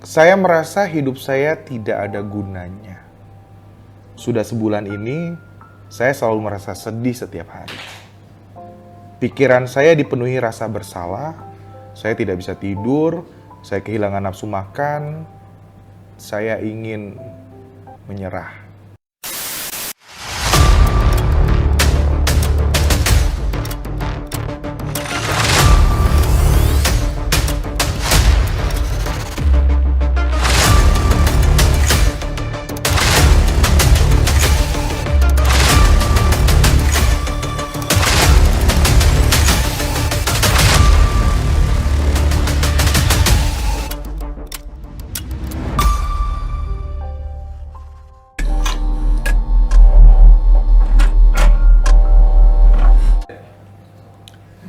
Saya merasa hidup saya tidak ada gunanya. Sudah sebulan ini, saya selalu merasa sedih setiap hari. Pikiran saya dipenuhi rasa bersalah, saya tidak bisa tidur, saya kehilangan nafsu makan, saya ingin menyerah.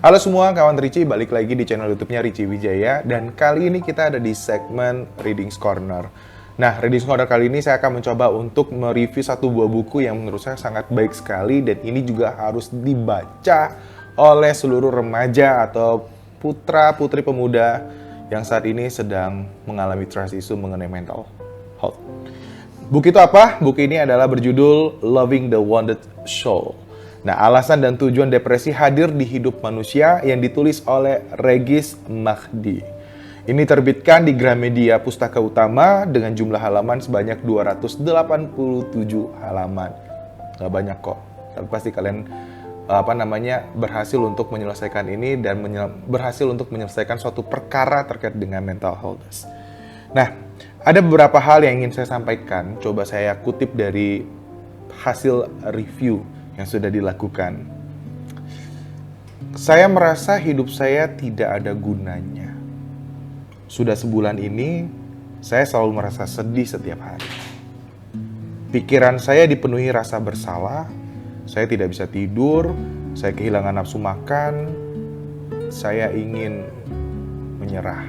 Halo semua, kawan Ricci, balik lagi di channel YouTube-nya Ricci Wijaya. Dan kali ini kita ada di segmen Readings Corner. Nah, Readings Corner kali ini saya akan mencoba untuk mereview satu buah buku yang menurut saya sangat baik sekali. Dan ini juga harus dibaca oleh seluruh remaja atau putra-putri pemuda yang saat ini sedang mengalami trust issue mengenai mental health. Buku itu apa? Buku ini adalah berjudul Loving the Wounded Soul. Nah, alasan dan tujuan depresi hadir di hidup manusia yang ditulis oleh Regis Mahdi. Ini terbitkan di Gramedia Pustaka Utama dengan jumlah halaman sebanyak 287 halaman. Gak banyak kok, tapi pasti kalian berhasil untuk menyelesaikan ini dan berhasil untuk menyelesaikan suatu perkara terkait dengan mental health. Nah, ada beberapa hal yang ingin saya sampaikan. Coba saya kutip dari hasil review yang sudah dilakukan. Saya merasa hidup saya tidak ada gunanya. Sudah sebulan ini, saya selalu merasa sedih setiap hari. Pikiran saya dipenuhi rasa bersalah, saya tidak bisa tidur, saya kehilangan nafsu makan, saya ingin menyerah.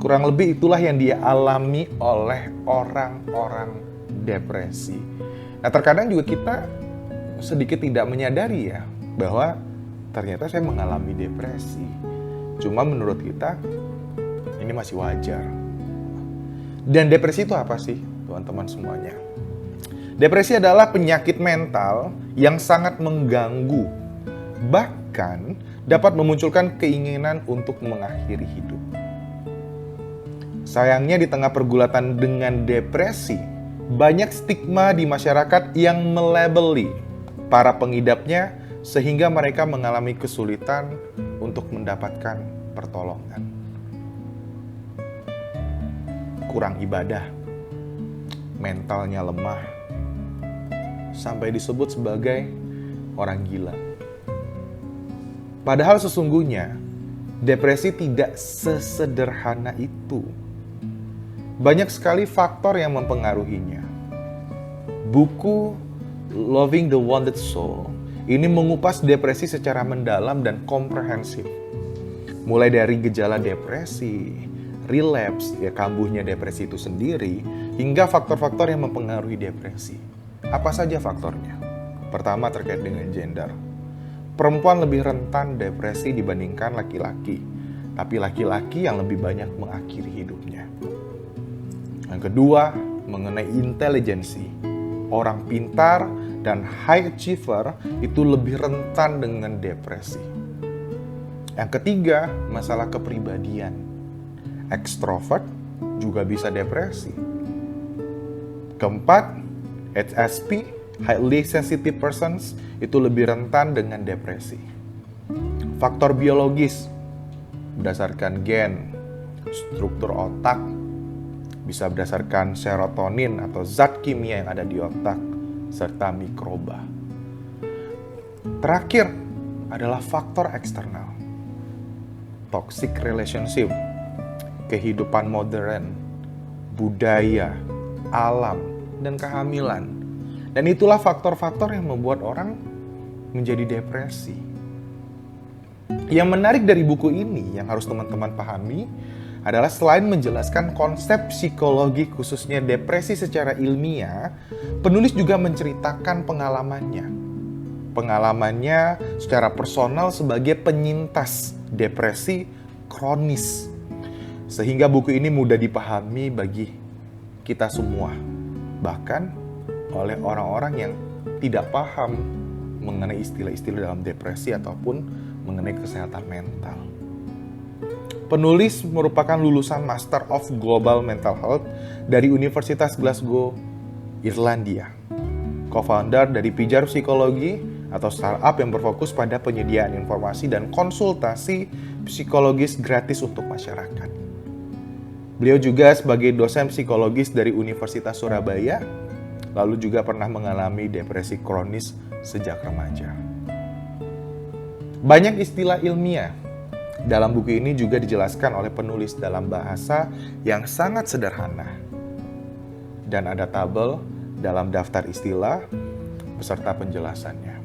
Kurang lebih itulah yang dialami oleh orang-orang depresi. Nah, terkadang juga kita sedikit tidak menyadari ya bahwa ternyata saya mengalami depresi. Cuma menurut kita ini masih wajar. Dan depresi itu apa sih, teman-teman semuanya? Depresi adalah penyakit mental yang sangat mengganggu, bahkan dapat memunculkan keinginan untuk mengakhiri hidup. Sayangnya di tengah pergulatan dengan depresi, banyak stigma di masyarakat yang melabeli para pengidapnya sehingga mereka mengalami kesulitan untuk mendapatkan pertolongan. Kurang ibadah, mentalnya lemah, sampai disebut sebagai orang gila. Padahal sesungguhnya depresi tidak sesederhana itu. Banyak sekali faktor yang mempengaruhinya. Buku Loving the Wounded Soul ini mengupas depresi secara mendalam dan komprehensif. Mulai dari gejala depresi, relapse, ya kambuhnya depresi itu sendiri, hingga faktor-faktor yang mempengaruhi depresi. Apa saja faktornya? Pertama, terkait dengan gender. Perempuan lebih rentan depresi dibandingkan laki-laki, tapi laki-laki yang lebih banyak mengakhiri hidupnya. Yang kedua, mengenai intelijensi. Orang pintar dan high achiever itu lebih rentan dengan depresi. Yang ketiga, masalah kepribadian. Ekstrovert juga bisa depresi. Keempat, HSP, highly sensitive persons, itu lebih rentan dengan depresi. Faktor biologis, berdasarkan gen, struktur otak, bisa berdasarkan serotonin atau zat kimia yang ada di otak, serta mikroba. Terakhir adalah faktor eksternal. Toxic relationship, kehidupan modern, budaya, alam, dan kehamilan. Dan itulah faktor-faktor yang membuat orang menjadi depresi. Yang menarik dari buku ini yang harus teman-teman pahami adalah selain menjelaskan konsep psikologi khususnya depresi secara ilmiah, penulis juga menceritakan pengalamannya. Pengalamannya secara personal sebagai penyintas depresi kronis. Sehingga buku ini mudah dipahami bagi kita semua, bahkan oleh orang-orang yang tidak paham mengenai istilah-istilah dalam depresi ataupun mengenai kesehatan mental. Penulis merupakan lulusan Master of Global Mental Health dari Universitas Glasgow, Irlandia. Co-founder dari Pijar Psikologi atau startup yang berfokus pada penyediaan informasi dan konsultasi psikologis gratis untuk masyarakat. Beliau juga sebagai dosen psikologis dari Universitas Surabaya, lalu juga pernah mengalami depresi kronis sejak remaja. Banyak istilah ilmiah dalam buku ini juga dijelaskan oleh penulis dalam bahasa yang sangat sederhana. Dan ada tabel dalam daftar istilah beserta penjelasannya.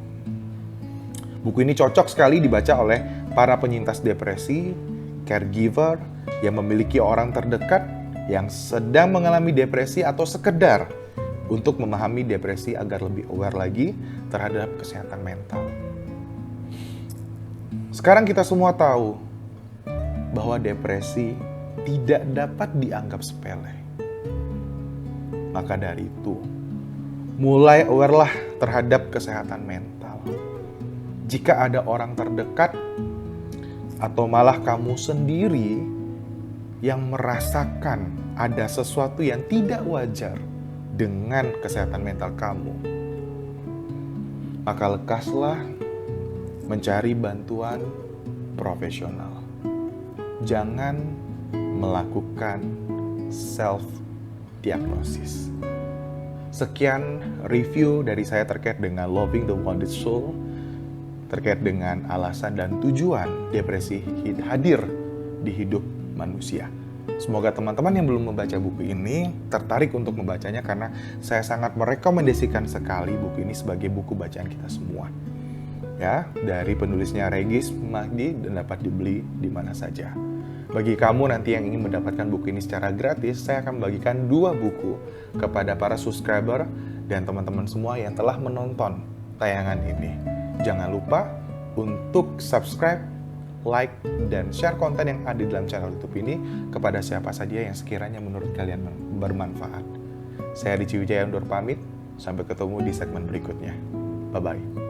Buku ini cocok sekali dibaca oleh para penyintas depresi, caregiver, yang memiliki orang terdekat yang sedang mengalami depresi atau sekedar untuk memahami depresi agar lebih aware lagi terhadap kesehatan mental. Sekarang kita semua tahu bahwa depresi tidak dapat dianggap sepele. Maka dari itu, mulai aware-lah terhadap kesehatan mental. Jika ada orang terdekat atau malah kamu sendiri yang merasakan ada sesuatu yang tidak wajar dengan kesehatan mental kamu, maka lekaslah mencari bantuan profesional. Jangan melakukan self-diagnosis. Sekian review dari saya terkait dengan Loving the Wounded Soul, terkait dengan alasan dan tujuan depresi hadir di hidup manusia. Semoga teman-teman yang belum membaca buku ini tertarik untuk membacanya, karena saya sangat merekomendasikan sekali buku ini sebagai buku bacaan kita semua. Ya, dari penulisnya Regis Mahdi dan dapat dibeli di mana saja. Bagi kamu nanti yang ingin mendapatkan buku ini secara gratis, saya akan membagikan 2 buku kepada para subscriber dan teman-teman semua yang telah menonton tayangan ini. Jangan lupa untuk subscribe, like, dan share konten yang ada di dalam channel YouTube ini kepada siapa saja yang sekiranya menurut kalian bermanfaat. Saya Ricci Wijaya undur pamit, sampai ketemu di segmen berikutnya. Bye-bye.